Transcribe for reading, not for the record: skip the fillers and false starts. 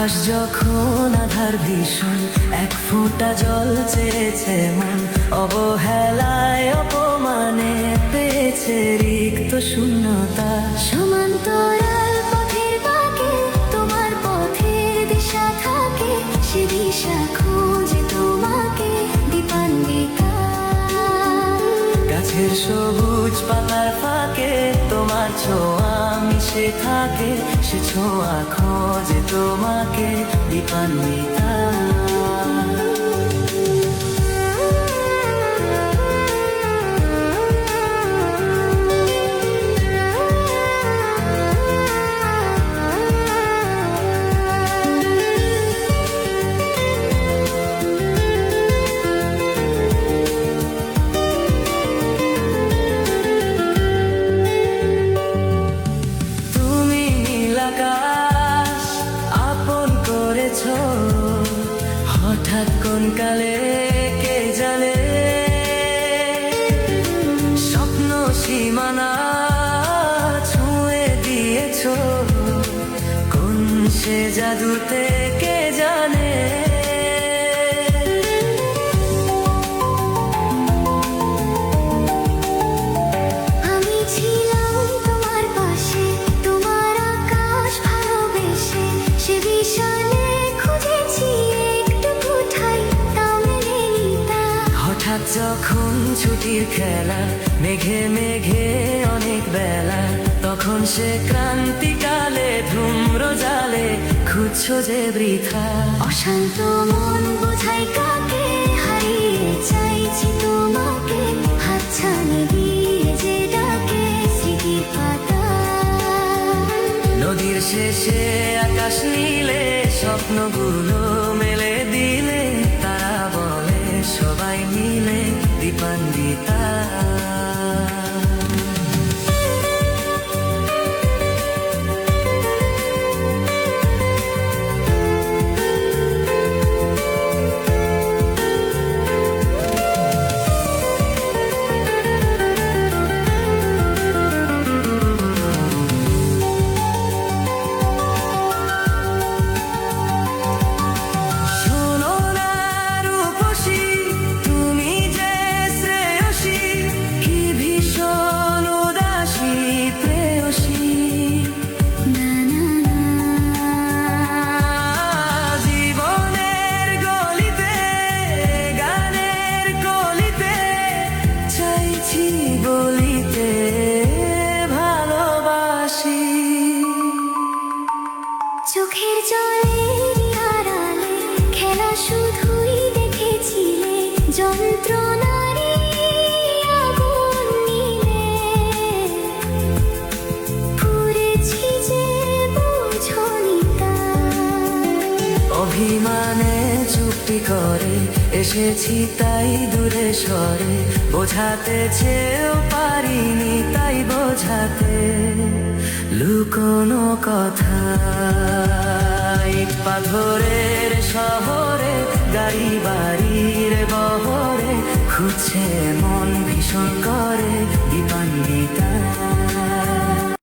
আকাশ যখন আধার ভীষণ, এক ফোঁটা জল চেয়েছে মন, অবহেলায় অপমানে পেয়েছে রিক্ত শূন্যতা। সমান্তরাল পথের বাঁকে তোমার পথের দিশা থাকে, সে দিশা খোঁজে তোমাকে দীপান্বিতা। গাছের সবুজ পাতার ফাঁকে তোমার ছোঁয়া মিশে থাকে, সে ছোঁয়া খোঁজে তোমাকে দীপান্বিতা। হঠাৎ কোন কালে কে জানে, স্বপ্ন সীমানা ছুঁয়ে দিয়েছ, কোন সে জাদুতে কে জানে। আমি ছিলাম তোমার পাশে, তোমার আকাশ ভালোবেসে, সে বিশালে খুঁজেছি একটু ঠাই, তাও মেলেনি তা। হঠাৎ যখন ছুটির খেলা, মেঘে মেঘে অনেক বেলা, তখন সে ক্রান্তিকালে ধূম্র জালে খুঁজছ যে বৃথা। অশান্ত মন বোঝাই কাকে, হারিয়ে চাইছি তোমাকে, হাতছানি দিয়ে যে ডাকে স্মৃতির পাতা। নদীর শেষে আকাশ নীলে স্বপ্নগুলো মেলে দিলে, তারা বলে সবাই মিলে দীপান্বিতা। বলিতে ভালোবাসি, চোখের জলের আড়ালে খেলা শুধুই দেখেছিলে, যন্ত্রণারই আগুন নিলে পুড়েছি যে বুঝনি তা। অভিমানে চুপটি করে এসেছি তাই দূরে সরে, বোঝাতে চেয়েও পারিনি তাই বোঝাতে। লুকোনো কথা ইট পাথরের শহরে, গাড়ি বাড়ির বহরে খুঁজছে মন ভীষণ করে।